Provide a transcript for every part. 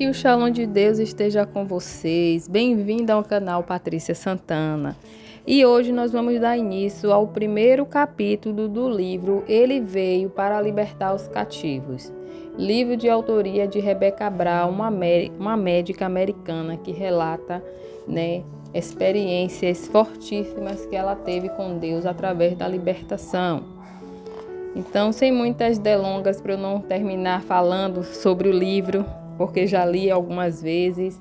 Que o Shalom de Deus esteja com vocês. Bem-vindo ao canal Patrícia Santana. E hoje nós vamos dar início ao primeiro capítulo do livro Ele Veio para Libertar os Cativos. Livro de autoria de Rebecca Brown, uma médica americana que relata, experiências fortíssimas que ela teve com Deus através da libertação. Então, sem muitas delongas, para eu não terminar falando sobre o livro, porque já li algumas vezes,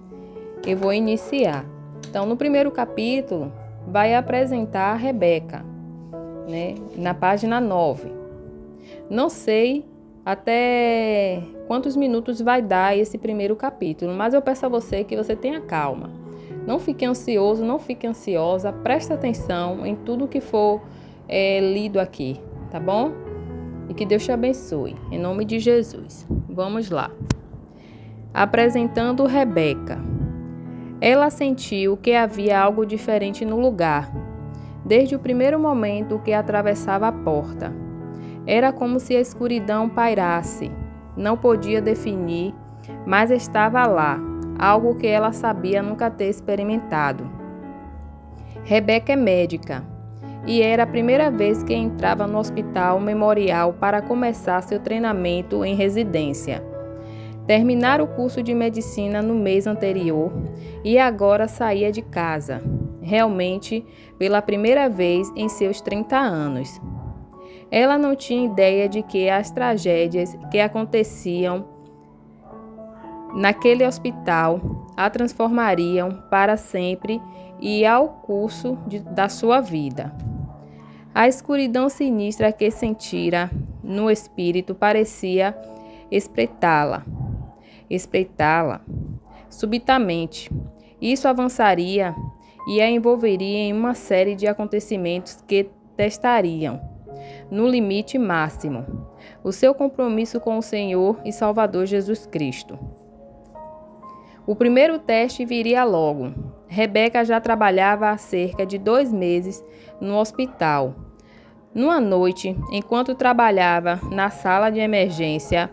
eu vou iniciar. Então, no primeiro capítulo, vai apresentar a Rebeca, na página 9. Não sei até quantos minutos vai dar esse primeiro capítulo, mas eu peço a você que você tenha calma. Não fique ansioso, não fique ansiosa, preste atenção em tudo que for lido aqui, tá bom? E que Deus te abençoe, em nome de Jesus. Vamos lá. Apresentando Rebeca. Ela sentiu que havia algo diferente no lugar, desde o primeiro momento que atravessava a porta. Era como se a escuridão pairasse. Não podia definir, mas estava lá, algo que ela sabia nunca ter experimentado. Rebeca é médica, e era a primeira vez que entrava no hospital memorial para começar seu treinamento em residência. Terminara o curso de medicina no mês anterior e agora saía de casa, realmente pela primeira vez em seus 30 anos. Ela não tinha ideia de que as tragédias que aconteciam naquele hospital a transformariam para sempre e ao curso da sua vida. A escuridão sinistra que sentira no espírito parecia espreitá-la subitamente. Isso avançaria e a envolveria em uma série de acontecimentos que testariam, no limite máximo, o seu compromisso com o Senhor e Salvador Jesus Cristo. O primeiro teste viria logo. Rebeca já trabalhava há cerca de 2 meses no hospital. Numa noite, enquanto trabalhava na sala de emergência,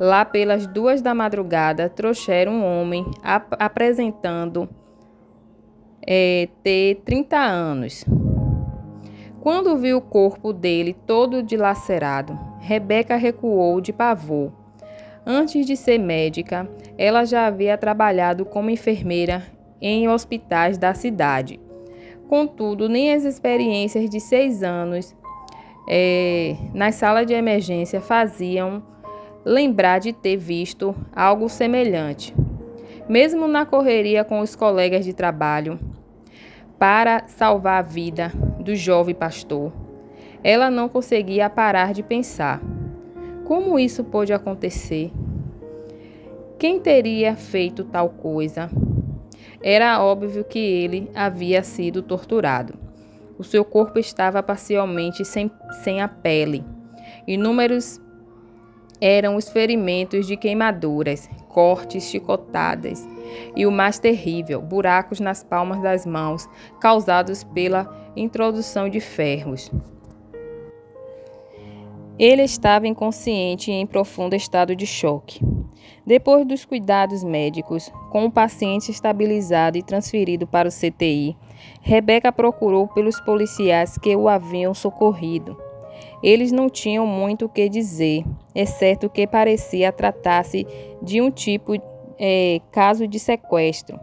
lá pelas 2 da madrugada, trouxeram um homem apresentando ter 30 anos. Quando viu o corpo dele todo dilacerado, Rebeca recuou de pavor. Antes de ser médica, ela já havia trabalhado como enfermeira em hospitais da cidade. Contudo, nem as experiências de 6 anos nas salas de emergência faziam lembrar de ter visto algo semelhante. Mesmo na correria com os colegas de trabalho para salvar a vida do jovem pastor, ela não conseguia parar de pensar: como isso pôde acontecer? Quem teria feito tal coisa? Era óbvio que ele havia sido torturado. O seu corpo estava parcialmente sem a pele. Inúmeros eram os ferimentos de queimaduras, cortes, chicotadas e o mais terrível, buracos nas palmas das mãos causados pela introdução de ferros. Ele estava inconsciente e em profundo estado de choque. Depois dos cuidados médicos, com o paciente estabilizado e transferido para o CTI, Rebeca procurou pelos policiais que o haviam socorrido. Eles não tinham muito o que dizer, exceto que parecia tratar-se de um caso de sequestro.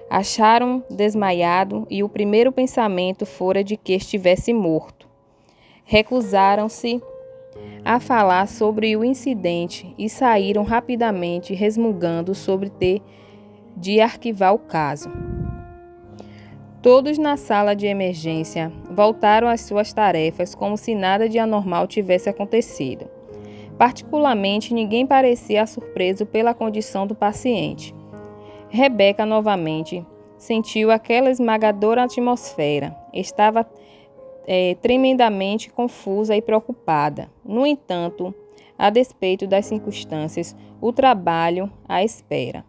Acharam desmaiado e o primeiro pensamento fora de que estivesse morto. Recusaram-se a falar sobre o incidente e saíram rapidamente resmungando sobre ter de arquivar o caso. Todos na sala de emergência voltaram às suas tarefas como se nada de anormal tivesse acontecido. Particularmente, ninguém parecia surpreso pela condição do paciente. Rebeca novamente sentiu aquela esmagadora atmosfera. Estava tremendamente confusa e preocupada. No entanto, a despeito das circunstâncias, o trabalho à espera.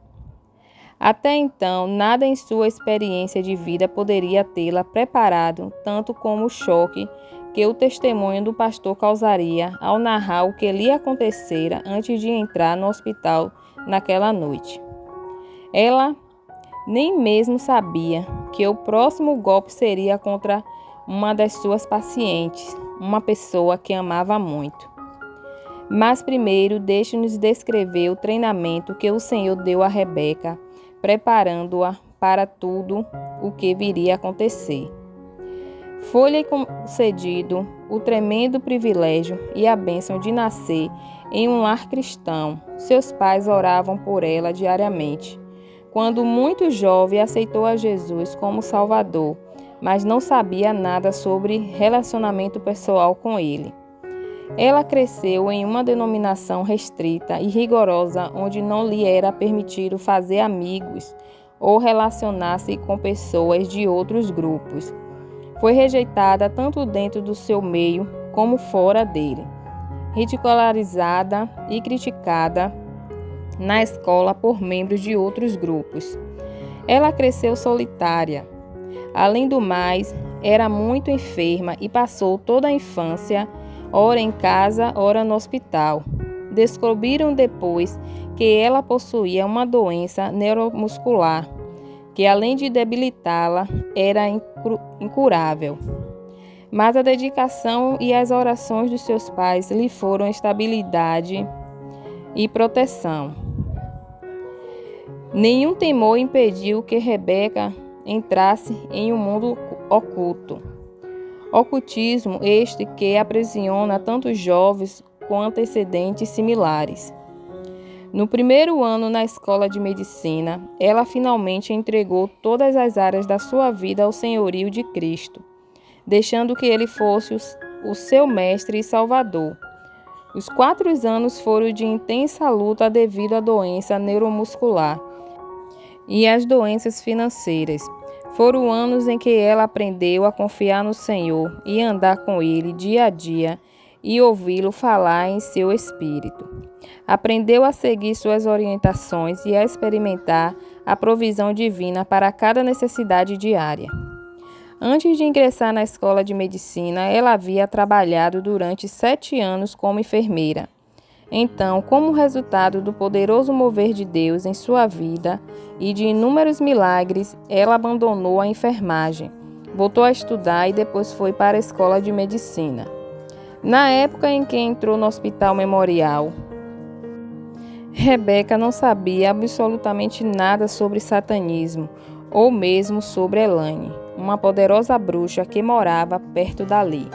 Até então, nada em sua experiência de vida poderia tê-la preparado tanto como o choque que o testemunho do pastor causaria ao narrar o que lhe acontecera antes de entrar no hospital naquela noite. Ela nem mesmo sabia que o próximo golpe seria contra uma das suas pacientes, uma pessoa que amava muito. Mas primeiro, deixe-nos descrever o treinamento que o Senhor deu a Rebeca, preparando-a para tudo o que viria a acontecer. Foi-lhe concedido o tremendo privilégio e a bênção de nascer em um lar cristão. Seus pais oravam por ela diariamente. Quando muito jovem, aceitou a Jesus como Salvador, mas não sabia nada sobre relacionamento pessoal com ele. Ela cresceu em uma denominação restrita e rigorosa, onde não lhe era permitido fazer amigos ou relacionar-se com pessoas de outros grupos. Foi rejeitada tanto dentro do seu meio como fora dele, ridicularizada e criticada na escola por membros de outros grupos. Ela cresceu solitária. Além do mais, era muito enferma e passou toda a infância, ora em casa, ora no hospital. Descobriram depois que ela possuía uma doença neuromuscular, que além de debilitá-la, era incurável. Mas a dedicação e as orações dos seus pais lhe foram estabilidade e proteção. Nenhum temor impediu que Rebeca entrasse em um mundo oculto. Ocultismo este que aprisiona tanto jovens com antecedentes similares. No primeiro ano na escola de medicina, ela finalmente entregou todas as áreas da sua vida ao senhorio de Cristo, deixando que ele fosse o seu mestre e salvador. Os 4 anos foram de intensa luta devido à doença neuromuscular e às doenças financeiras. Foram anos em que ela aprendeu a confiar no Senhor e andar com Ele dia a dia e ouvi-lo falar em seu espírito. Aprendeu a seguir suas orientações e a experimentar a provisão divina para cada necessidade diária. Antes de ingressar na escola de medicina, ela havia trabalhado durante 7 anos como enfermeira. Então, como resultado do poderoso mover de Deus em sua vida e de inúmeros milagres, ela abandonou a enfermagem, voltou a estudar e depois foi para a escola de medicina. Na época em que entrou no Hospital Memorial, Rebeca não sabia absolutamente nada sobre satanismo ou mesmo sobre Elaine, uma poderosa bruxa que morava perto dali.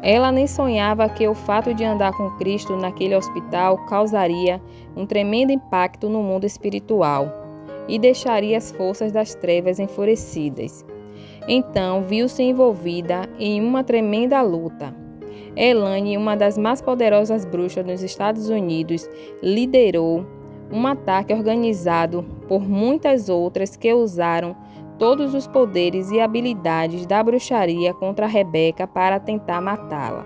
Ela nem sonhava que o fato de andar com Cristo naquele hospital causaria um tremendo impacto no mundo espiritual e deixaria as forças das trevas enfurecidas. Então, viu-se envolvida em uma tremenda luta. Elaine, uma das mais poderosas bruxas nos Estados Unidos, liderou um ataque organizado por muitas outras que usaram todos os poderes e habilidades da bruxaria contra Rebeca para tentar matá-la.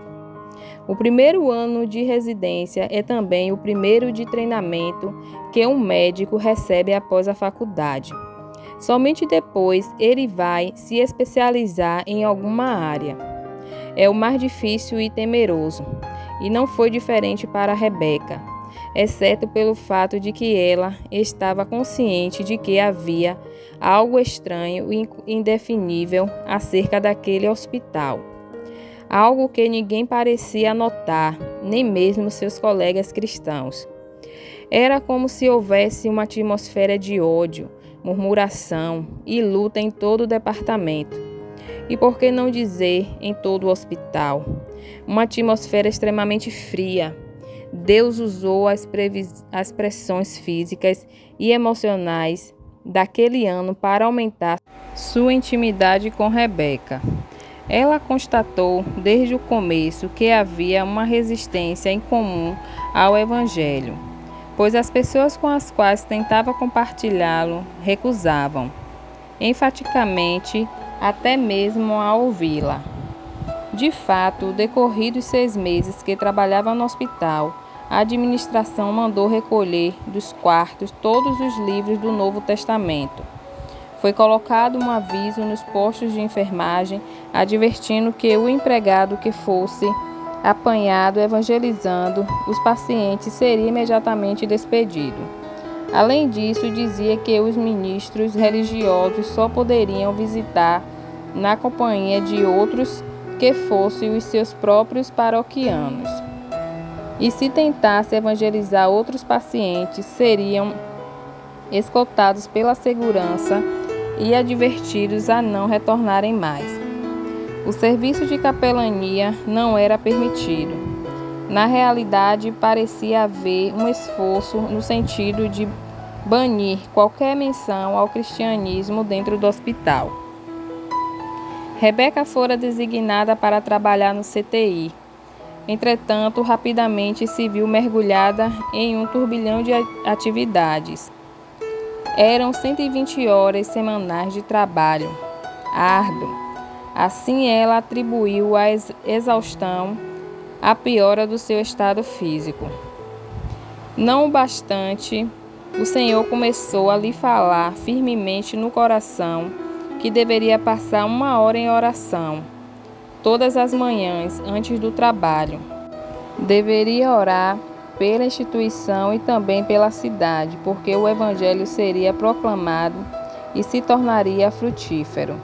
O primeiro ano de residência é também o primeiro de treinamento que um médico recebe após a faculdade. Somente depois ele vai se especializar em alguma área. É o mais difícil e temeroso, e não foi diferente para Rebeca, exceto pelo fato de que ela estava consciente de que havia algo estranho e indefinível acerca daquele hospital. Algo que ninguém parecia notar, nem mesmo seus colegas cristãos. Era como se houvesse uma atmosfera de ódio, murmuração e luta em todo o departamento. E por que não dizer em todo o hospital? Uma atmosfera extremamente fria. Deus usou as pressões físicas e emocionais daquele ano para aumentar sua intimidade com Rebeca. Ela constatou desde o começo que havia uma resistência incomum ao Evangelho, pois as pessoas com as quais tentava compartilhá-lo recusavam, enfaticamente, até mesmo a ouvi-la. De fato, decorridos 6 meses que trabalhava no hospital, a administração mandou recolher dos quartos todos os livros do Novo Testamento. Foi colocado um aviso nos postos de enfermagem, advertindo que o empregado que fosse apanhado evangelizando os pacientes seria imediatamente despedido. Além disso, dizia que os ministros religiosos só poderiam visitar na companhia de outros que fossem os seus próprios paroquianos. E se tentasse evangelizar outros pacientes, seriam escoltados pela segurança e advertidos a não retornarem mais. O serviço de capelania não era permitido. Na realidade, parecia haver um esforço no sentido de banir qualquer menção ao cristianismo dentro do hospital. Rebeca fora designada para trabalhar no CTI. Entretanto, rapidamente se viu mergulhada em um turbilhão de atividades. Eram 120 horas semanais de trabalho árduo. Assim, ela atribuiu a exaustão à piora do seu estado físico. Não bastante, o Senhor começou a lhe falar firmemente no coração que deveria passar 1 hora em oração, todas as manhãs antes do trabalho. Deveria orar pela instituição e também pela cidade, porque o Evangelho seria proclamado e se tornaria frutífero.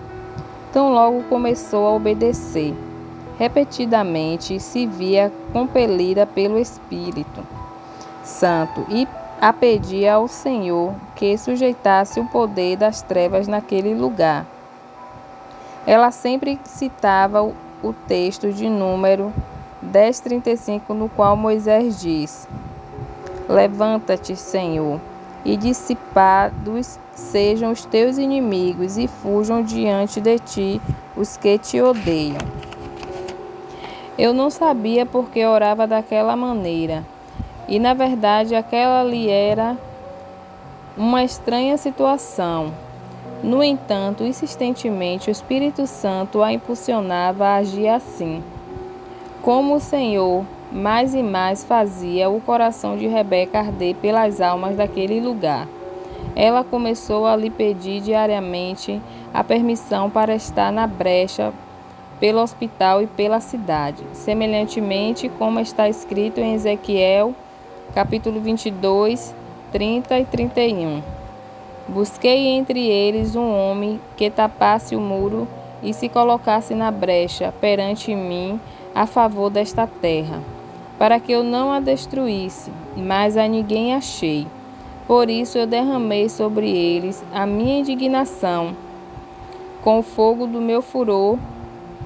Tão logo começou a obedecer. Repetidamente se via compelida pelo Espírito Santo e a pedir ao Senhor que sujeitasse o poder das trevas naquele lugar. Ela sempre citava o texto de Número 10:35, no qual Moisés diz: Levanta-te, Senhor, e dissipados sejam os teus inimigos, e fujam diante de ti os que te odeiam. Eu não sabia por que orava daquela maneira, e na verdade aquela lhe era uma estranha situação. No entanto, insistentemente o Espírito Santo a impulsionava a agir assim. Como o Senhor mais e mais fazia o coração de Rebeca arder pelas almas daquele lugar, ela começou a lhe pedir diariamente a permissão para estar na brecha pelo hospital e pela cidade, semelhantemente como está escrito em Ezequiel, capítulo 22, 30 e 31. Busquei entre eles um homem que tapasse o muro e se colocasse na brecha perante mim a favor desta terra, para que eu não a destruísse, mas a ninguém achei. Por isso eu derramei sobre eles a minha indignação, com o fogo do meu furor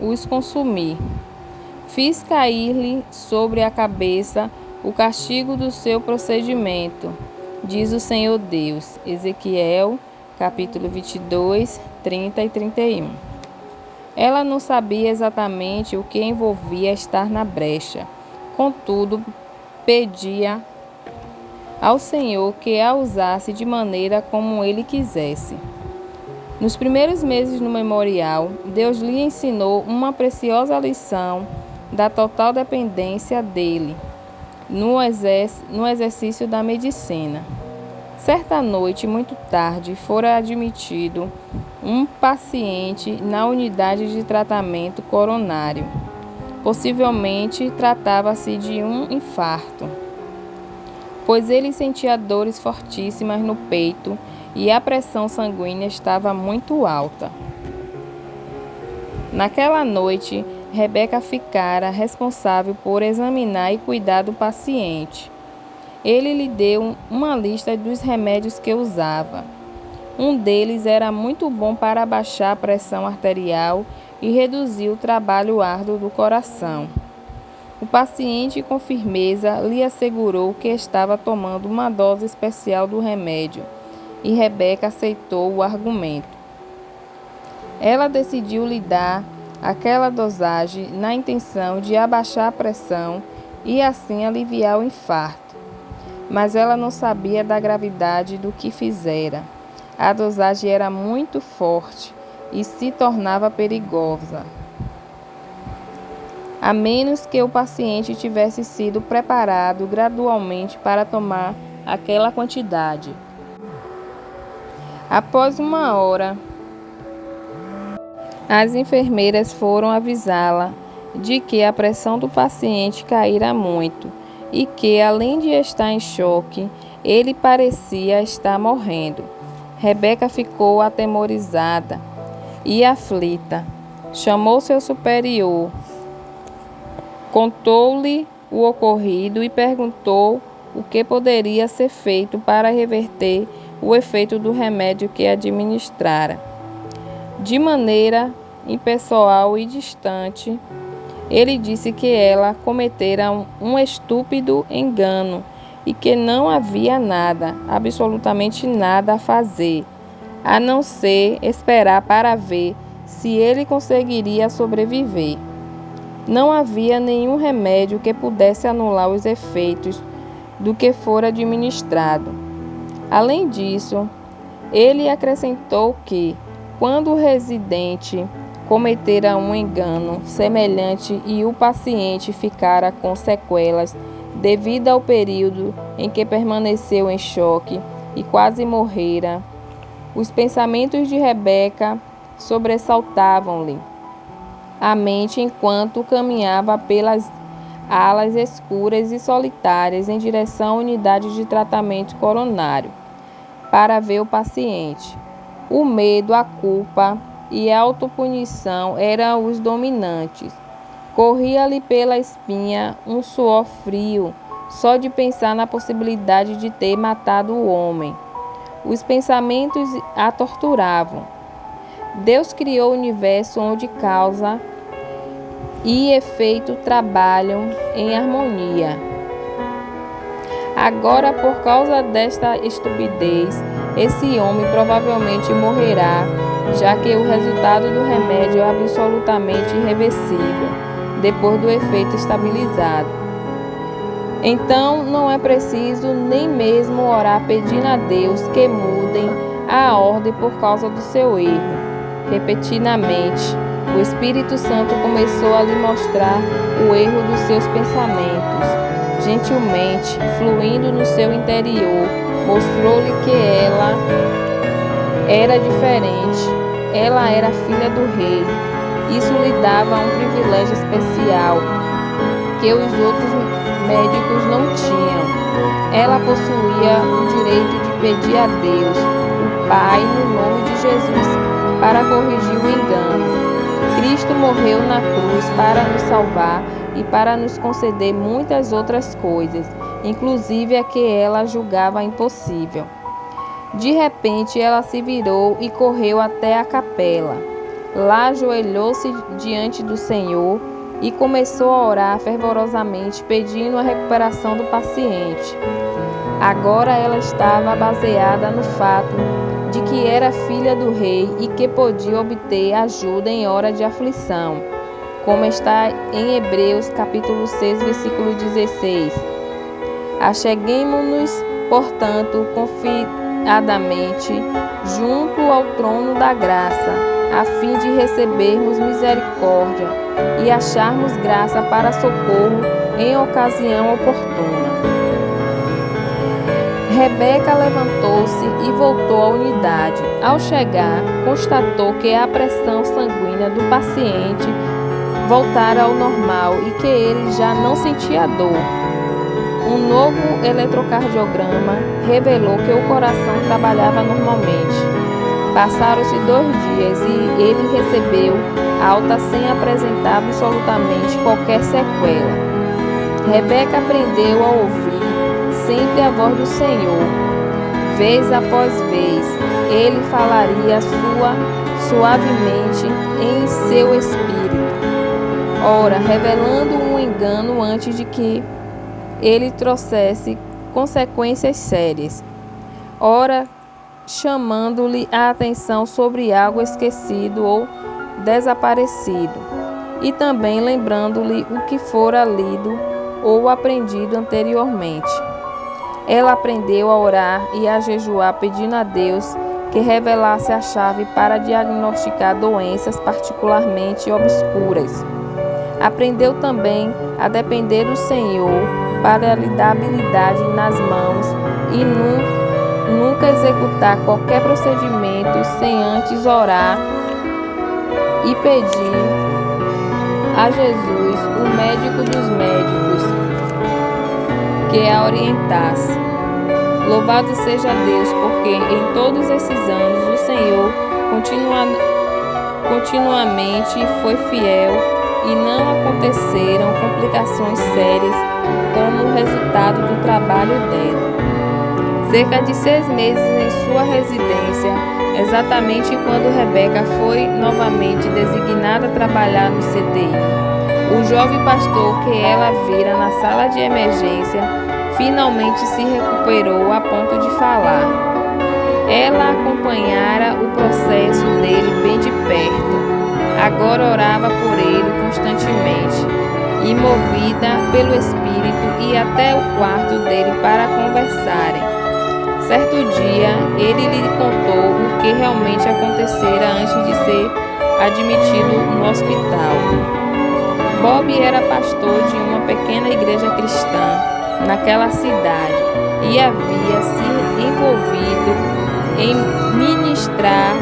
os consumi. Fiz cair-lhe sobre a cabeça o castigo do seu procedimento, diz o Senhor Deus. Ezequiel, capítulo 22, 30 e 31. Ela não sabia exatamente o que envolvia estar na brecha. Contudo, pedia ao Senhor que a usasse de maneira como ele quisesse. Nos primeiros meses no memorial, Deus lhe ensinou uma preciosa lição da total dependência dele no exercício da medicina. Certa noite, muito tarde, fora admitido um paciente na unidade de tratamento coronário. Possivelmente tratava-se de um infarto, pois ele sentia dores fortíssimas no peito e a pressão sanguínea estava muito alta. Naquela noite, Rebeca ficara responsável por examinar e cuidar do paciente. Ele lhe deu uma lista dos remédios que usava. Um deles era muito bom para abaixar a pressão arterial e reduzir o trabalho árduo do coração. O paciente, com firmeza, lhe assegurou que estava tomando uma dose especial do remédio, e Rebeca aceitou o argumento. Ela decidiu lhe dar aquela dosagem na intenção de abaixar a pressão e assim aliviar o infarto. Mas ela não sabia da gravidade do que fizera. A dosagem era muito forte e se tornava perigosa, a menos que o paciente tivesse sido preparado gradualmente para tomar aquela quantidade. Após 1 hora, as enfermeiras foram avisá-la de que a pressão do paciente caíra muito e que, além de estar em choque, Ele parecia estar morrendo. Rebeca ficou atemorizada e aflita. Chamou seu superior, contou-lhe o ocorrido e perguntou o que poderia ser feito para reverter o efeito do remédio que administrara. De maneira impessoal e distante, ele disse que ela cometera um estúpido engano e que não havia nada, absolutamente nada a fazer, a não ser esperar para ver se ele conseguiria sobreviver. Não havia nenhum remédio que pudesse anular os efeitos do que fora administrado. Além disso, ele acrescentou que, quando o residente cometera um engano semelhante e o paciente ficara com sequelas devido ao período em que permaneceu em choque e quase morrera, os pensamentos de Rebeca sobressaltavam-lhe a mente enquanto caminhava pelas alas escuras e solitárias em direção à unidade de tratamento coronário para ver o paciente. O medo, a culpa e a autopunição eram os dominantes. Corria-lhe pela espinha um suor frio, só de pensar na possibilidade de ter matado o homem. Os pensamentos a torturavam. Deus criou o universo onde causa e efeito trabalham em harmonia. Agora, por causa desta estupidez, esse homem provavelmente morrerá, já que o resultado do remédio é absolutamente irreversível, depois do efeito estabilizado. Então, não é preciso nem mesmo orar pedindo a Deus que mudem a ordem por causa do seu erro. Repentinamente, o Espírito Santo começou a lhe mostrar o erro dos seus pensamentos. Gentilmente, fluindo no seu interior, mostrou-lhe que ela era diferente. Ela era filha do rei. Isso lhe dava um privilégio especial que os outros médicos não tinham. Ela possuía o direito de pedir a Deus, o Pai, no nome de Jesus, para corrigir o engano. Cristo morreu na cruz para nos salvar e para nos conceder muitas outras coisas, inclusive a que ela julgava impossível. De repente, ela se virou e correu até a capela. Lá ajoelhou-se diante do Senhor e começou a orar fervorosamente, pedindo a recuperação do paciente. Agora ela estava baseada no fato de que era filha do rei e que podia obter ajuda em hora de aflição, como está em Hebreus capítulo 6, versículo 16. Acheguemo-nos, portanto, confiadamente junto ao trono da graça, a fim de recebermos misericórdia e acharmos graça para socorro em ocasião oportuna. Rebeca levantou-se e voltou à unidade. Ao chegar, constatou que a pressão sanguínea do paciente voltara ao normal e que ele já não sentia dor. Um novo eletrocardiograma revelou que o coração trabalhava normalmente. Passaram-se 2 dias e ele recebeu alta sem apresentar absolutamente qualquer sequela. Rebeca aprendeu a ouvir sempre a voz do Senhor. Vez após vez, ele falaria suavemente em seu espírito, ora revelando um engano antes de que ele trouxesse consequências sérias, ora chamando-lhe a atenção sobre algo esquecido ou desaparecido, e também lembrando-lhe o que fora lido ou aprendido anteriormente. Ela aprendeu a orar e a jejuar pedindo a Deus que revelasse a chave para diagnosticar doenças particularmente obscuras. Aprendeu também a depender do Senhor para lhe dar habilidade nas mãos e nunca executar qualquer procedimento sem antes orar e pedir a Jesus, o médico dos médicos, que a orientasse. Louvado seja Deus, porque em todos esses anos o Senhor continuamente foi fiel e não aconteceram complicações sérias como resultado do trabalho dela. Cerca de 6 meses em sua residência, exatamente quando Rebeca foi novamente designada a trabalhar no CTI, o jovem pastor que ela vira na sala de emergência finalmente se recuperou a ponto de falar. Ela acompanhara o processo dele bem de perto. Agora orava por ele constantemente e, movida pelo Espírito, ia até o quarto dele para conversarem. Certo dia, ele lhe contou o que realmente acontecera antes de ser admitido no hospital. Bob era pastor de uma pequena igreja cristã naquela cidade e havia se envolvido em ministrar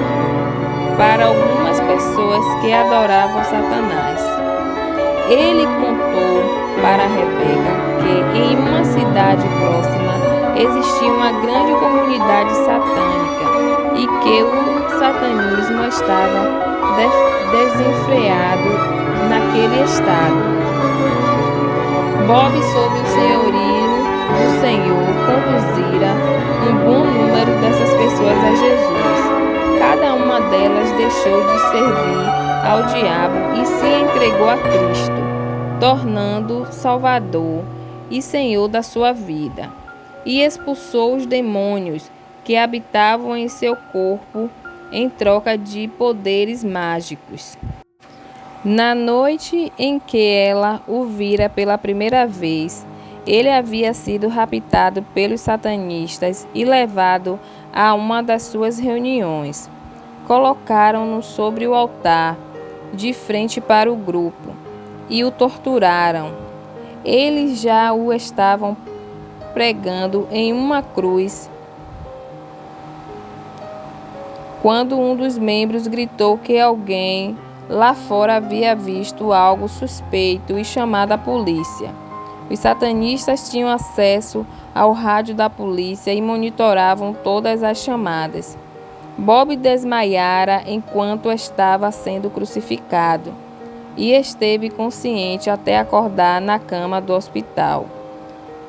para algumas pessoas que adoravam Satanás. Ele contou para Rebeca que em uma cidade próxima existia uma grande comunidade satânica e que o satanismo estava desenfreado naquele estado. Bob, sob o senhorio do Senhor, conduzira um bom número dessas pessoas a Jesus. Cada uma delas deixou de servir ao diabo e se entregou a Cristo, tornando Salvador e Senhor da sua vida, e expulsou os demônios que habitavam em seu corpo em troca de poderes mágicos. Na noite em que ela o vira pela primeira vez, ele havia sido raptado pelos satanistas e levado a uma das suas reuniões. Colocaram-no sobre o altar, de frente para o grupo, e o torturaram. Eles já o estavam pregando em uma cruz, quando um dos membros gritou que alguém lá fora havia visto algo suspeito e chamado a polícia. Os satanistas tinham acesso ao rádio da polícia e monitoravam todas as chamadas. Bob desmaiara enquanto estava sendo crucificado e esteve consciente até acordar na cama do hospital.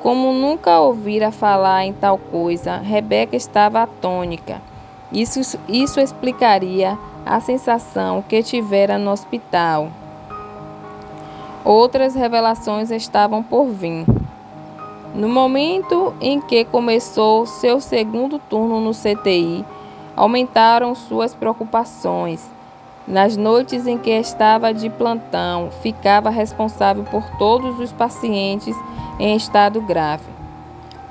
Como nunca ouvira falar em tal coisa, Rebeca estava atônita. Isso explicaria a sensação que tivera no hospital. Outras revelações estavam por vir. No momento em que começou seu segundo turno no CTI, aumentaram suas preocupações. Nas noites em que estava de plantão, ficava responsável por todos os pacientes em estado grave.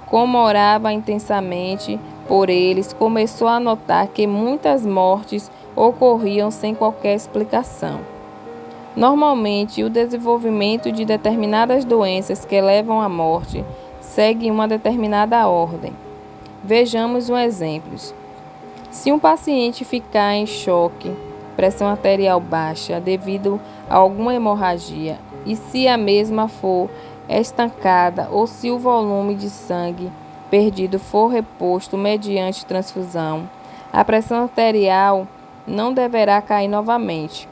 Como orava intensamente por eles, começou a notar que muitas mortes ocorriam sem qualquer explicação. Normalmente, o desenvolvimento de determinadas doenças que levam à morte segue uma determinada ordem. Vejamos um exemplo. Se um paciente ficar em choque, pressão arterial baixa devido a alguma hemorragia, e se a mesma for estancada ou se o volume de sangue perdido for reposto mediante transfusão, a pressão arterial não deverá cair novamente,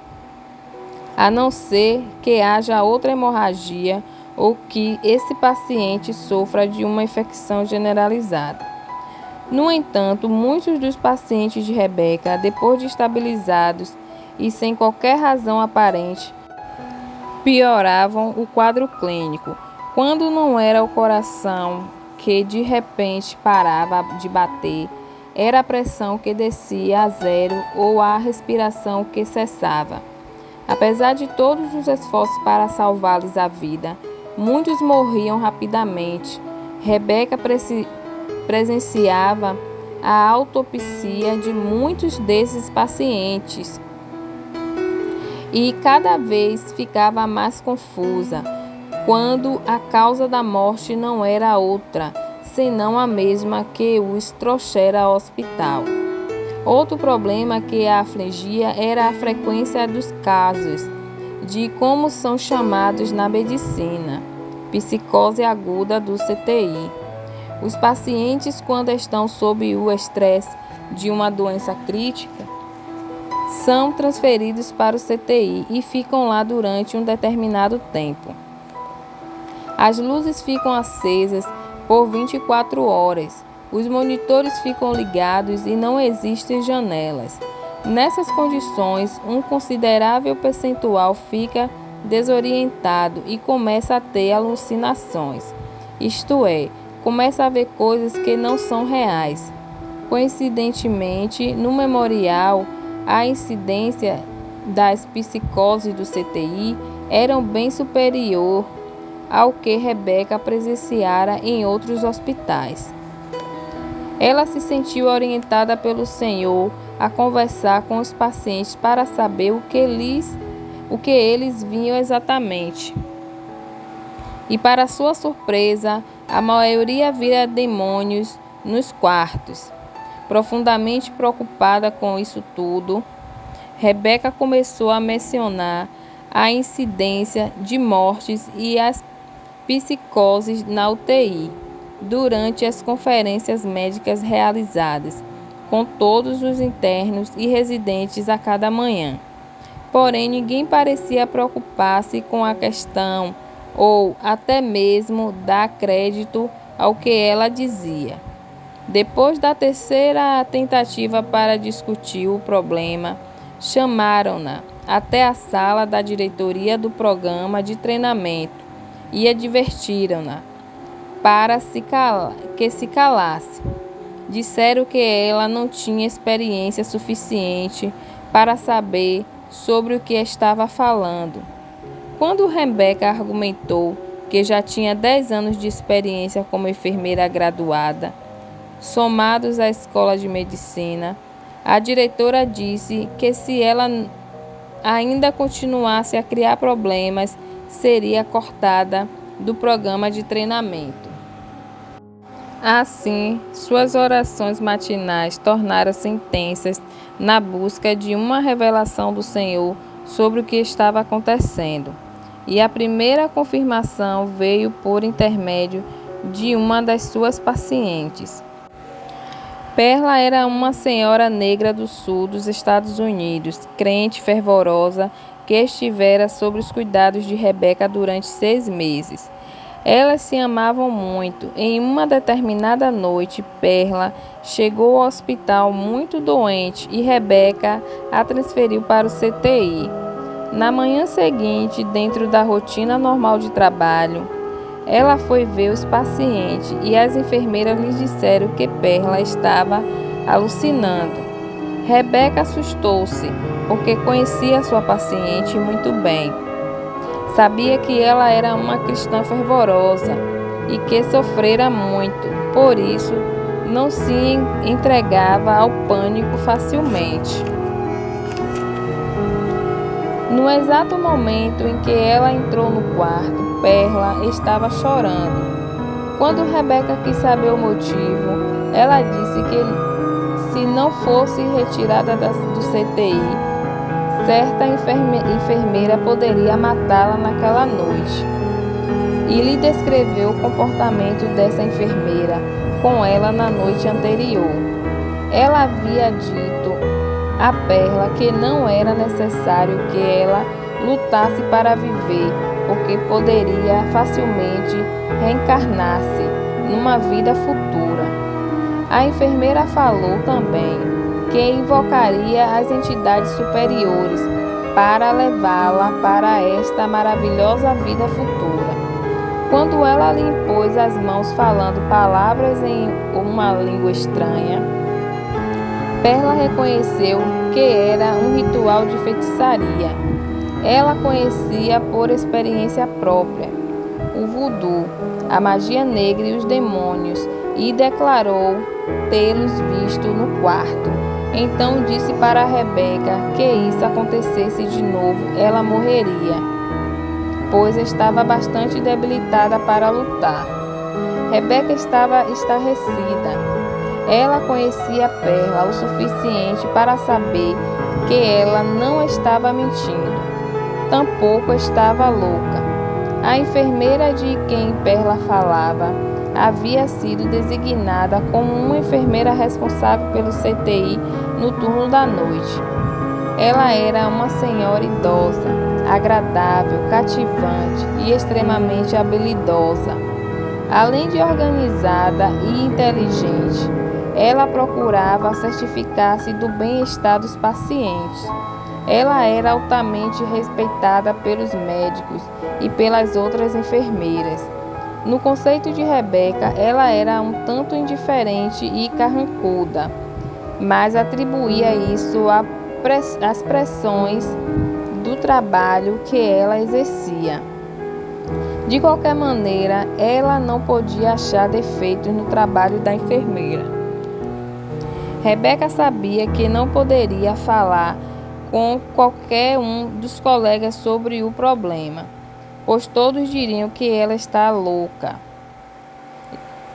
a não ser que haja outra hemorragia ou que esse paciente sofra de uma infecção generalizada. No entanto, muitos dos pacientes de Rebeca, depois de estabilizados e sem qualquer razão aparente, pioravam o quadro clínico. Quando não era o coração que de repente parava de bater, era a pressão que descia a zero ou a respiração que cessava. Apesar de todos os esforços para salvar-lhes a vida, muitos morriam rapidamente. Rebeca presenciava a autopsia de muitos desses pacientes e cada vez ficava mais confusa quando a causa da morte não era outra, senão a mesma que os trouxera ao hospital. Outro problema que a afligia era a frequência dos casos de como são chamados na medicina, psicose aguda do CTI. Os pacientes, quando estão sob o estresse de uma doença crítica, são transferidos para o CTI e ficam lá durante um determinado tempo. As luzes ficam acesas por 24 horas. Os monitores ficam ligados e não existem janelas. Nessas condições, um considerável percentual fica desorientado e começa a ter alucinações, isto é, começa a ver coisas que não são reais. Coincidentemente, no memorial, a incidência das psicoses do CTI era bem superior ao que Rebeca presenciara em outros hospitais. Ela se sentiu orientada pelo Senhor a conversar com os pacientes para saber o que eles vinham exatamente. E para sua surpresa, a maioria vira demônios nos quartos. Profundamente preocupada com isso tudo, Rebeca começou a mencionar a incidência de mortes e as psicoses na UTI durante as conferências médicas realizadas com todos os internos e residentes a cada manhã. Porém, ninguém parecia preocupar-se com a questão ou até mesmo dar crédito ao que ela dizia. Depois da terceira tentativa para discutir o problema, chamaram-na até a sala da diretoria do programa de treinamento e advertiram-na para que se calasse. Disseram que ela não tinha experiência suficiente para saber sobre o que estava falando. Quando Rebeca argumentou que já tinha 10 anos de experiência como enfermeira graduada, somados à escola de medicina, a diretora disse que se ela ainda continuasse a criar problemas, seria cortada do programa de treinamento. Assim, suas orações matinais tornaram-se intensas na busca de uma revelação do Senhor sobre o que estava acontecendo. E a primeira confirmação veio por intermédio de uma das suas pacientes. Perla era uma senhora negra do sul dos Estados Unidos, crente fervorosa, que estivera sob os cuidados de Rebeca durante 6 meses. Elas se amavam muito. Em uma determinada noite, Perla chegou ao hospital muito doente e Rebeca a transferiu para o CTI. Na manhã seguinte, dentro da rotina normal de trabalho, ela foi ver os pacientes e as enfermeiras lhes disseram que Perla estava alucinando. Rebeca assustou-se, porque conhecia sua paciente muito bem. Sabia que ela era uma cristã fervorosa e que sofrera muito, por isso não se entregava ao pânico facilmente. No exato momento em que ela entrou no quarto, Perla estava chorando. Quando Rebeca quis saber o motivo, ela disse que se não fosse retirada do CTI, certa enfermeira poderia matá-la naquela noite. E lhe descreveu o comportamento dessa enfermeira com ela na noite anterior. Ela havia dito a Perla que não era necessário que ela lutasse para viver, porque poderia facilmente reencarnar-se numa vida futura. A enfermeira falou também que invocaria as entidades superiores para levá-la para esta maravilhosa vida futura. Quando ela lhe impôs as mãos falando palavras em uma língua estranha, Perla reconheceu que era um ritual de feitiçaria. Ela conhecia por experiência própria o voodoo, a magia negra e os demônios, e declarou tê-los visto no quarto. Então disse para Rebeca que isso acontecesse de novo, ela morreria, pois estava bastante debilitada para lutar. Rebeca estava estarrecida. Ela conhecia Perla o suficiente para saber que ela não estava mentindo, tampouco estava louca. A enfermeira de quem Perla falava havia sido designada como uma enfermeira responsável pelo CTI no turno da noite. Ela era uma senhora idosa, agradável, cativante e extremamente habilidosa. Além de organizada e inteligente, ela procurava certificar-se do bem-estar dos pacientes. Ela era altamente respeitada pelos médicos e pelas outras enfermeiras. No conceito de Rebeca, ela era um tanto indiferente e carrancuda, mas atribuía isso às pressões do trabalho que ela exercia. De qualquer maneira, ela não podia achar defeitos no trabalho da enfermeira. Rebeca sabia que não poderia falar com qualquer um dos colegas sobre o problema, pois todos diriam que ela está louca.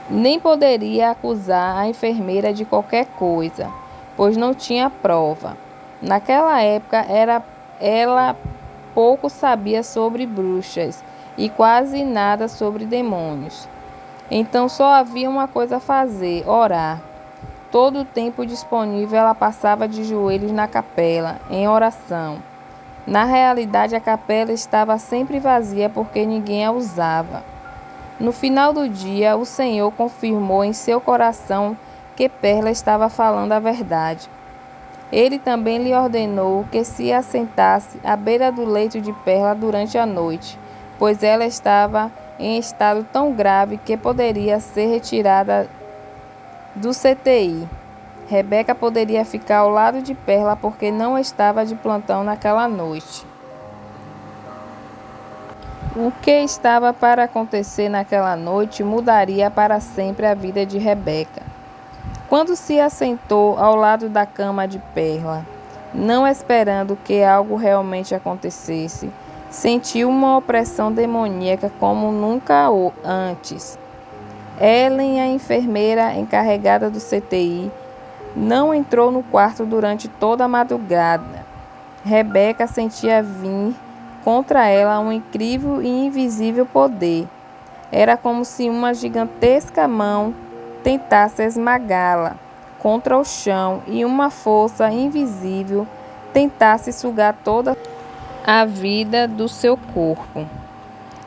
Nem poderia acusar a enfermeira de qualquer coisa, pois não tinha prova. Naquela época, ela pouco sabia sobre bruxas e quase nada sobre demônios. Então só havia uma coisa a fazer: orar. Todo o tempo disponível ela passava de joelhos na capela, em oração. Na realidade, a capela estava sempre vazia porque ninguém a usava. No final do dia, o Senhor confirmou em seu coração que Perla estava falando a verdade. Ele também lhe ordenou que se assentasse à beira do leito de Perla durante a noite, pois ela estava em estado tão grave que poderia ser retirada do CTI. Rebeca poderia ficar ao lado de Perla porque não estava de plantão naquela noite. O que estava para acontecer naquela noite mudaria para sempre a vida de Rebeca. Quando se assentou ao lado da cama de Perla, não esperando que algo realmente acontecesse, sentiu uma opressão demoníaca como nunca antes. Ellen, a enfermeira encarregada do CTI, não entrou no quarto durante toda a madrugada. Rebeca sentia vir contra ela um incrível e invisível poder. Era como se uma gigantesca mão tentasse esmagá-la contra o chão e uma força invisível tentasse sugar toda a vida do seu corpo.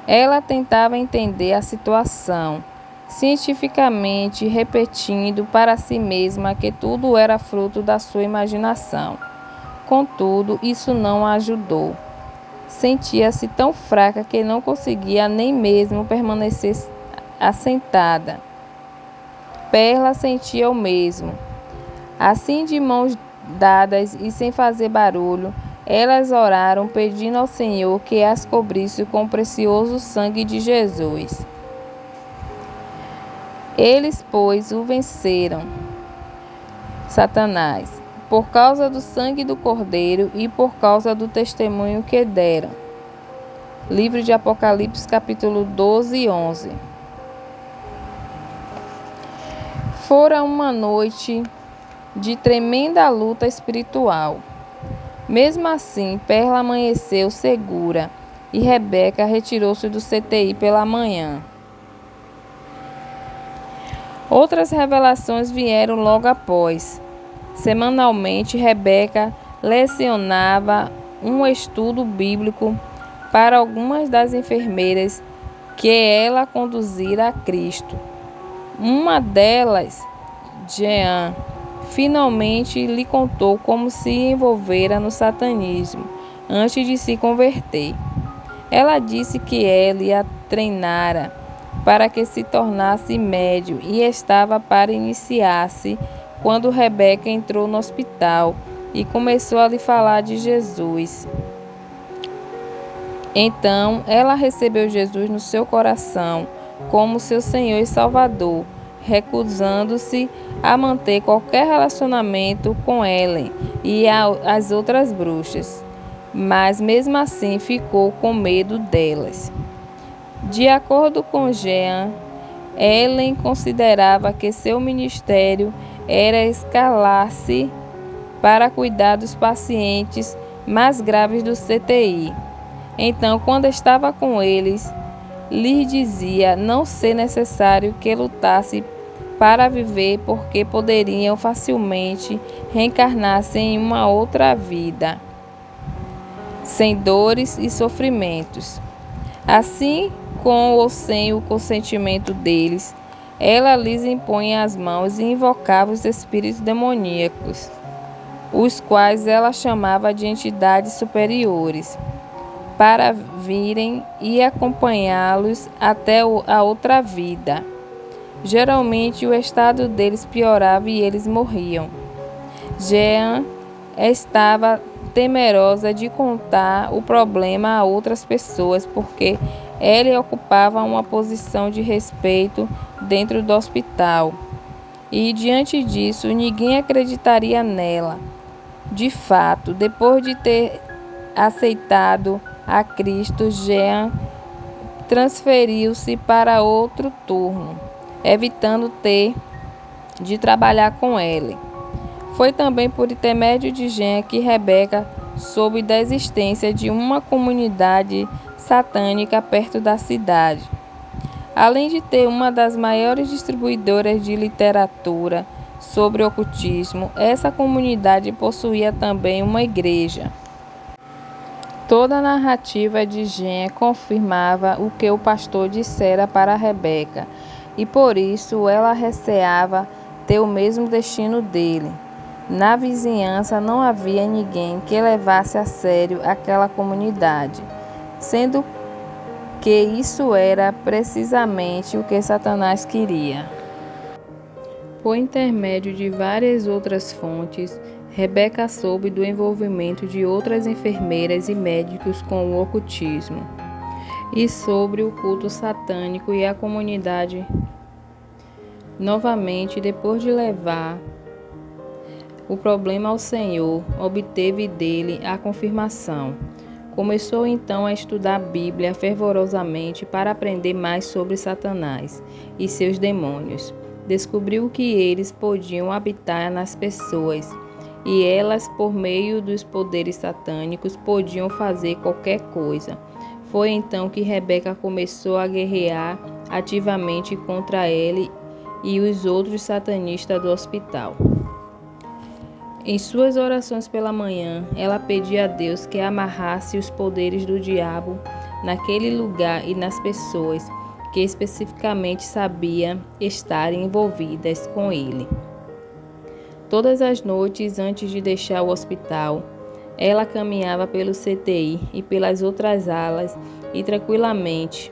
Ela tentava entender a situação, cientificamente repetindo para si mesma que tudo era fruto da sua imaginação. Contudo, isso não a ajudou. Sentia-se tão fraca que não conseguia nem mesmo permanecer assentada. Perla sentia o mesmo. Assim, de mãos dadas e sem fazer barulho, elas oraram pedindo ao Senhor que as cobrisse com o precioso sangue de Jesus. Eles, pois, o venceram, Satanás, por causa do sangue do Cordeiro e por causa do testemunho que deram. Livro de Apocalipse, capítulo 12 e 11. Fora uma noite de tremenda luta espiritual. Mesmo assim, Perla amanheceu segura e Rebeca retirou-se do CTI pela manhã. Outras revelações vieram logo após. Semanalmente, Rebeca lecionava um estudo bíblico para algumas das enfermeiras que ela conduzira a Cristo. Uma delas, Jean, finalmente lhe contou como se envolvera no satanismo antes de se converter. Ela disse que ele a treinara para que se tornasse médium e estava para iniciar-se quando Rebeca entrou no hospital e começou a lhe falar de Jesus. Então, ela recebeu Jesus no seu coração como seu Senhor e Salvador, recusando-se a manter qualquer relacionamento com Ellen e as outras bruxas, mas mesmo assim ficou com medo delas. De acordo com Jean, Ellen considerava que seu ministério era escalar-se para cuidar dos pacientes mais graves do CTI. Então, quando estava com eles, lhe dizia não ser necessário que lutasse para viver, porque poderiam facilmente reencarnar-se em uma outra vida, sem dores e sofrimentos. Assim, com ou sem o consentimento deles, ela lhes impunha as mãos e invocava os espíritos demoníacos, os quais ela chamava de entidades superiores, para virem e acompanhá-los até a outra vida. Geralmente o estado deles piorava e eles morriam. Jean estava temerosa de contar o problema a outras pessoas, porque ele ocupava uma posição de respeito dentro do hospital. E diante disso, ninguém acreditaria nela. De fato, depois de ter aceitado a Cristo, Jean transferiu-se para outro turno, evitando ter de trabalhar com ele. Foi também por intermédio de Jean que Rebeca soube da existência de uma comunidade satânica perto da cidade. Além de ter uma das maiores distribuidoras de literatura sobre ocultismo, essa comunidade possuía também uma igreja. Toda a narrativa de Jean confirmava o que o pastor dissera para Rebeca, e por isso ela receava ter o mesmo destino dele. Na vizinhança não havia ninguém que levasse a sério aquela comunidade, sendo que isso era precisamente o que Satanás queria. Por intermédio de várias outras fontes, Rebeca soube do envolvimento de outras enfermeiras e médicos com o ocultismo e sobre o culto satânico e a comunidade. Novamente, depois de levar o problema ao Senhor, obteve dele a confirmação. Começou então a estudar a Bíblia fervorosamente para aprender mais sobre Satanás e seus demônios. Descobriu que eles podiam habitar nas pessoas e elas, por meio dos poderes satânicos, podiam fazer qualquer coisa. Foi então que Rebeca começou a guerrear ativamente contra ele e os outros satanistas do hospital. Em suas orações pela manhã, ela pedia a Deus que amarrasse os poderes do diabo naquele lugar e nas pessoas que especificamente sabia estar envolvidas com ele. Todas as noites, antes de deixar o hospital, ela caminhava pelo CTI e pelas outras alas e tranquilamente,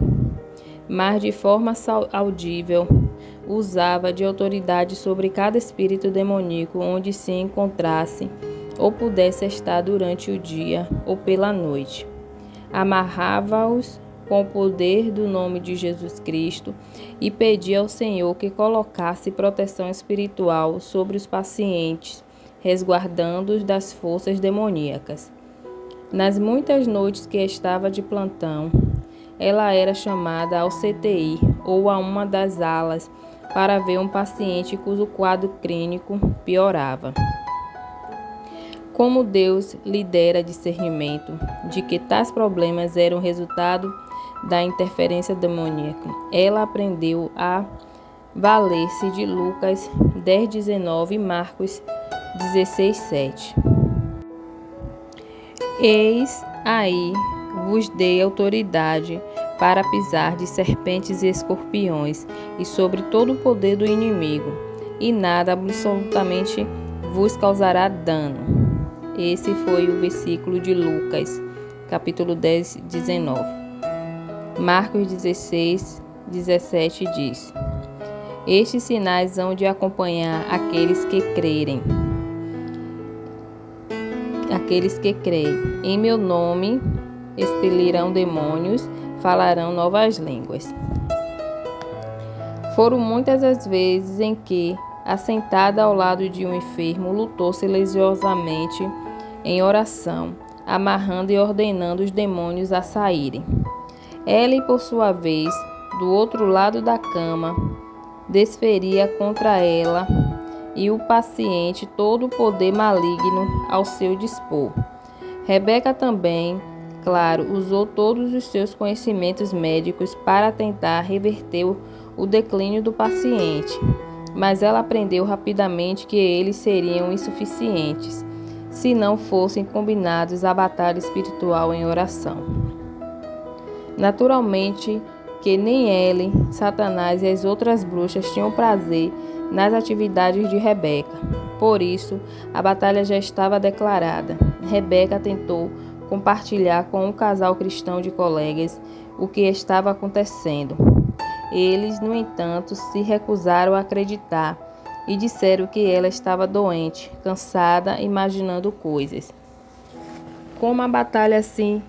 mas de forma audível, usava de autoridade sobre cada espírito demoníaco onde se encontrasse ou pudesse estar durante o dia ou pela noite. Amarrava-os com o poder do nome de Jesus Cristo e pedia ao Senhor que colocasse proteção espiritual sobre os pacientes, resguardando-os das forças demoníacas. Nas muitas noites que estava de plantão, ela era chamada ao CTI ou a uma das alas para ver um paciente cujo quadro clínico piorava. Como Deus lhe dera discernimento de que tais problemas eram resultado da interferência demoníaca, ela aprendeu a valer-se de Lucas 10:19 e Marcos 16:7. Eis aí vos dei autoridade para pisar de serpentes e escorpiões e sobre todo o poder do inimigo, e nada absolutamente vos causará dano. Esse foi o versículo de Lucas, capítulo 10:19. Marcos 16:17 diz: Estes sinais hão de acompanhar aqueles que crerem. Aqueles que creem. Em meu nome expelirão demônios, falarão novas línguas. Foram muitas as vezes em que, assentada ao lado de um enfermo, lutou silenciosamente em oração, amarrando e ordenando os demônios a saírem. Ela, por sua vez, do outro lado da cama, desferia contra ela e o paciente todo o poder maligno ao seu dispor. Rebeca também Claro, usou todos os seus conhecimentos médicos para tentar reverter o declínio do paciente, mas ela aprendeu rapidamente que eles seriam insuficientes se não fossem combinados à batalha espiritual em oração. Naturalmente que nem Ellen, Satanás e as outras bruxas tinham prazer nas atividades de Rebeca. Por isso, a batalha já estava declarada. Rebeca tentou compartilhar com um casal cristão de colegas o que estava acontecendo. Eles, no entanto, se recusaram a acreditar e disseram que ela estava doente, cansada, imaginando coisas. Como a batalha se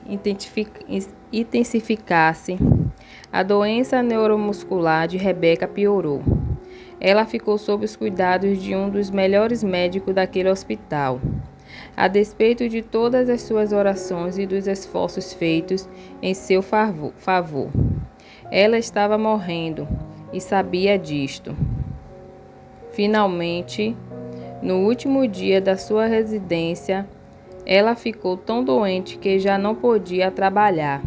intensificasse, a doença neuromuscular de Rebeca piorou. Ela ficou sob os cuidados de um dos melhores médicos daquele hospital. A despeito de todas as suas orações e dos esforços feitos em seu favor, ela estava morrendo e sabia disto. Finalmente, no último dia da sua residência, ela ficou tão doente que já não podia trabalhar.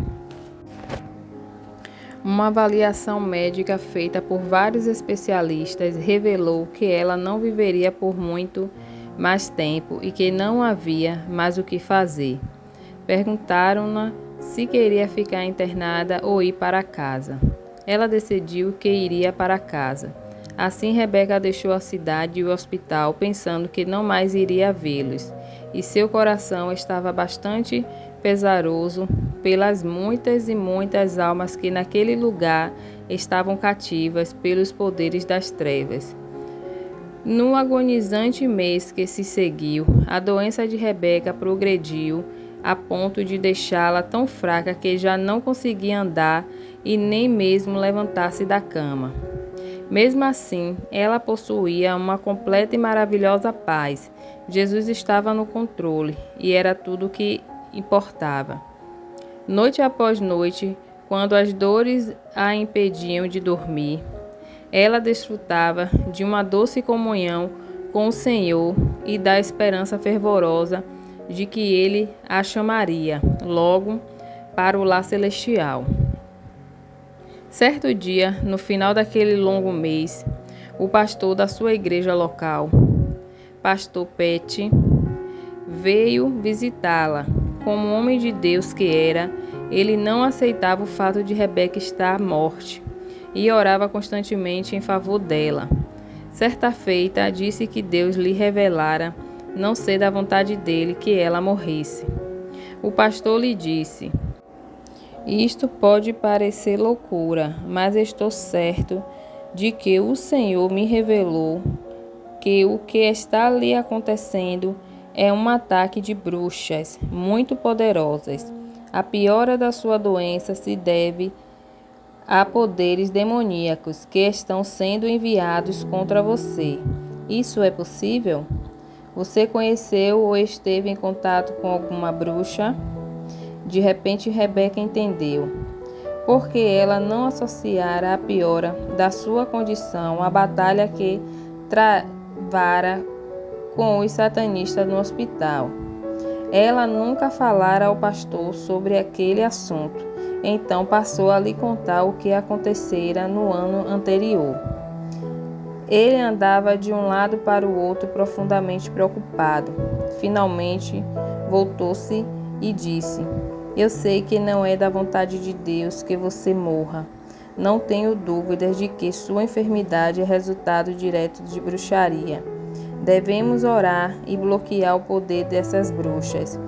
Uma avaliação médica feita por vários especialistas revelou que ela não viveria por muito mais tempo e que não havia mais o que fazer. Perguntaram-na se queria ficar internada ou ir para casa. Ela decidiu que iria para casa. Assim, Rebeca deixou a cidade e o hospital pensando que não mais iria vê-los, e seu coração estava bastante pesaroso pelas muitas e muitas almas que naquele lugar estavam cativas pelos poderes das trevas. No agonizante mês que se seguiu, a doença de Rebeca progrediu a ponto de deixá-la tão fraca que já não conseguia andar e nem mesmo levantar-se da cama. Mesmo assim, ela possuía uma completa e maravilhosa paz. Jesus estava no controle e era tudo o que importava. Noite após noite, quando as dores a impediam de dormir, ela desfrutava de uma doce comunhão com o Senhor e da esperança fervorosa de que Ele a chamaria logo para o lar celestial. Certo dia, no final daquele longo mês, o pastor da sua igreja local, pastor Petty, veio visitá-la. Como homem de Deus que era, ele não aceitava o fato de Rebeca estar morta e orava constantemente em favor dela. Certa feita, disse que Deus lhe revelara não ser da vontade dele que ela morresse. O pastor lhe disse: "Isto pode parecer loucura, mas estou certo de que o Senhor me revelou que o que está lhe acontecendo é um ataque de bruxas muito poderosas. A piora da sua doença se deve a poderes demoníacos que estão sendo enviados contra você. Isso é possível? Você conheceu ou esteve em contato com alguma bruxa?" De repente, Rebeca entendeu, porque ela não associara a piora da sua condição à batalha que travara com os satanistas no hospital. Ela nunca falara ao pastor sobre aquele assunto, então passou a lhe contar o que acontecera no ano anterior. Ele andava de um lado para o outro profundamente preocupado. Finalmente, voltou-se e disse: "Eu sei que não é da vontade de Deus que você morra. Não tenho dúvidas de que sua enfermidade é resultado direto de bruxaria. Devemos orar e bloquear o poder dessas bruxas,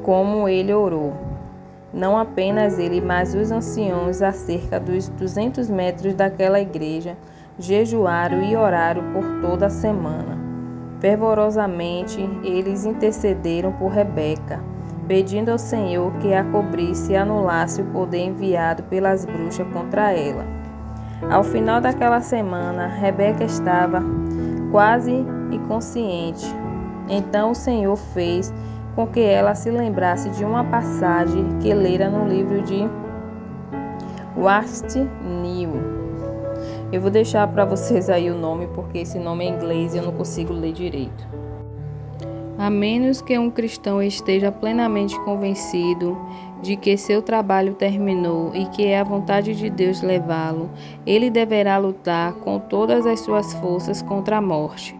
como ele orou. Não apenas ele, mas os anciãos a cerca dos 200 metros daquela igreja jejuaram e oraram por toda a semana. Fervorosamente, eles intercederam por Rebeca, pedindo ao Senhor que a cobrisse e anulasse o poder enviado pelas bruxas contra ela. Ao final daquela semana, Rebeca estava quase inconsciente. Então o Senhor fez com que ela se lembrasse de uma passagem que lera no livro de Wast New. Eu vou deixar para vocês aí o nome, porque esse nome é em inglês e eu não consigo ler direito. A menos que um cristão esteja plenamente convencido de que seu trabalho terminou e que é a vontade de Deus levá-lo, ele deverá lutar com todas as suas forças contra a morte.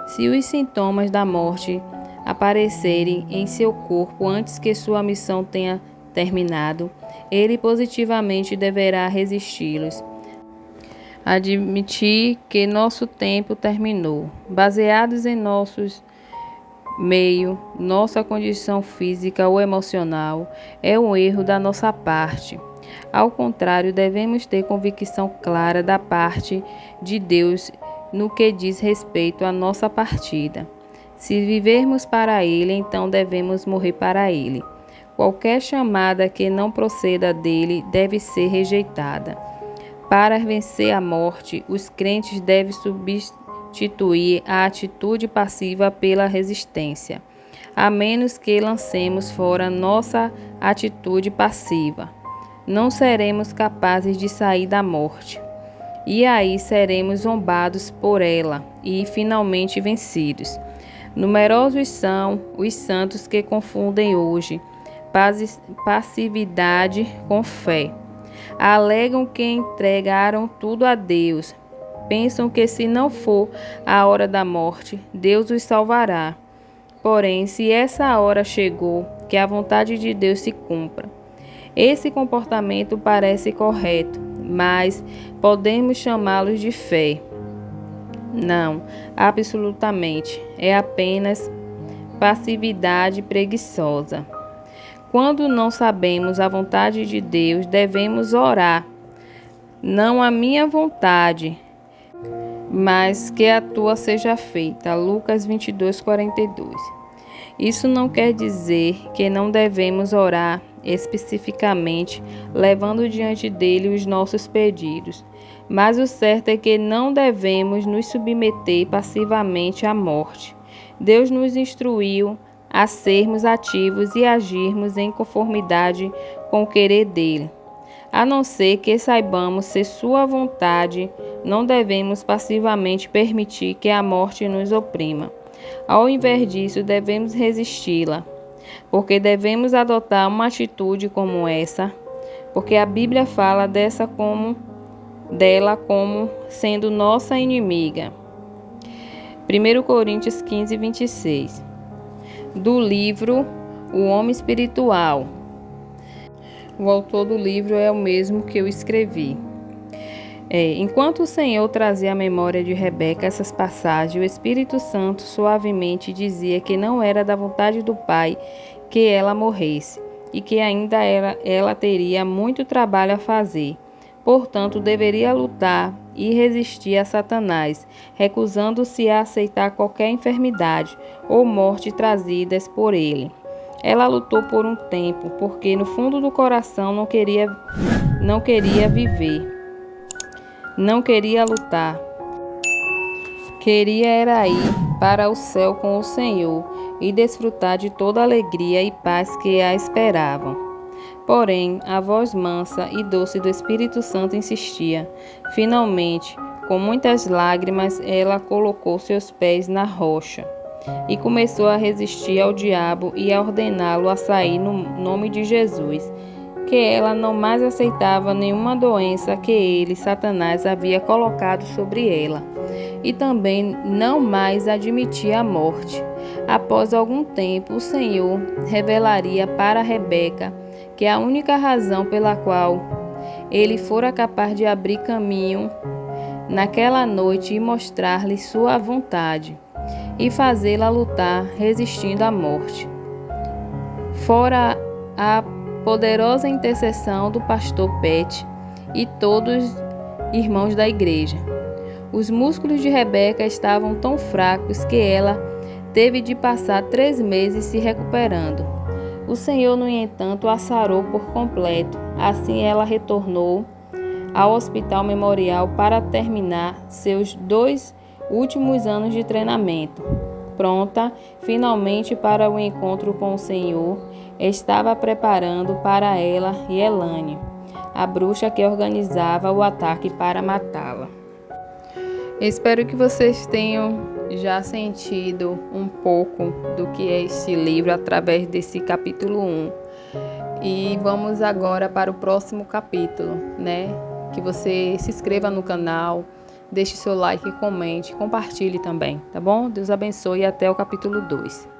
Se os sintomas da morte aparecerem em seu corpo antes que sua missão tenha terminado, ele positivamente deverá resisti-los. Admitir que nosso tempo terminou, baseados em nossos meio, nossa condição física ou emocional, é um erro da nossa parte. Ao contrário, devemos ter convicção clara da parte de Deus no que diz respeito à nossa partida. Se vivermos para Ele, então devemos morrer para Ele. Qualquer chamada que não proceda dele deve ser rejeitada. Para vencer a morte, os crentes devem substituir a atitude passiva pela resistência, a menos que lancemos fora nossa atitude passiva. Não seremos capazes de sair da morte, e aí seremos zombados por ela e finalmente vencidos. Numerosos são os santos que confundem hoje passividade com fé. Alegam que entregaram tudo a Deus. Pensam que se não for a hora da morte, Deus os salvará. Porém, se essa hora chegou, que a vontade de Deus se cumpra. Esse comportamento parece correto, mas podemos chamá-los de fé? Não, absolutamente. É apenas passividade preguiçosa. Quando não sabemos a vontade de Deus, devemos orar. Não a minha vontade, mas que a tua seja feita. Lucas 22:42. Isso não quer dizer que não devemos orar especificamente, levando diante dele os nossos pedidos. Mas o certo é que não devemos nos submeter passivamente à morte. Deus nos instruiu a sermos ativos e agirmos em conformidade com o querer dele. A não ser que saibamos ser sua vontade, não devemos passivamente permitir que a morte nos oprima. Ao invés disso, devemos resisti-la, porque devemos adotar uma atitude como essa, porque a Bíblia fala dela como sendo nossa inimiga. 1 Coríntios 15:26. Do livro O Homem Espiritual. O autor do livro é o mesmo que eu escrevi. Enquanto o Senhor trazia à memória de Rebeca essas passagens, o Espírito Santo suavemente dizia que não era da vontade do Pai que ela morresse e que ainda ela teria muito trabalho a fazer. Portanto, deveria lutar e resistir a Satanás, recusando-se a aceitar qualquer enfermidade ou morte trazidas por ele. Ela lutou por um tempo, porque no fundo do coração não queria viver. Não queria lutar. Queria era ir para o céu com o Senhor e desfrutar de toda a alegria e paz que a esperavam. Porém, a voz mansa e doce do Espírito Santo insistia. Finalmente, com muitas lágrimas, ela colocou seus pés na rocha e começou a resistir ao diabo e a ordená-lo a sair no nome de Jesus, que ela não mais aceitava nenhuma doença que ele, Satanás, havia colocado sobre ela, e também não mais admitia a morte. Após algum tempo, o Senhor revelaria para Rebeca que a única razão pela qual ele fora capaz de abrir caminho naquela noite e mostrar-lhe sua vontade e fazê-la lutar resistindo à morte, fora a poderosa intercessão do pastor Pet e todos os irmãos da igreja. Os músculos de Rebeca estavam tão fracos que ela teve de passar 3 meses se recuperando. O Senhor, no entanto, a sarou por completo. Assim ela retornou ao Hospital Memorial para terminar seus 2 últimos anos de treinamento. Pronta, finalmente, para o encontro com o Senhor, estava preparando para ela e Elane, a bruxa que organizava o ataque para matá-la. Espero que vocês tenham já sentido um pouco do que é esse livro através desse capítulo 1. E vamos agora para o próximo capítulo, né? Que você se inscreva no canal, deixe seu like, comente, compartilhe também, tá bom? Deus abençoe e até o capítulo 2.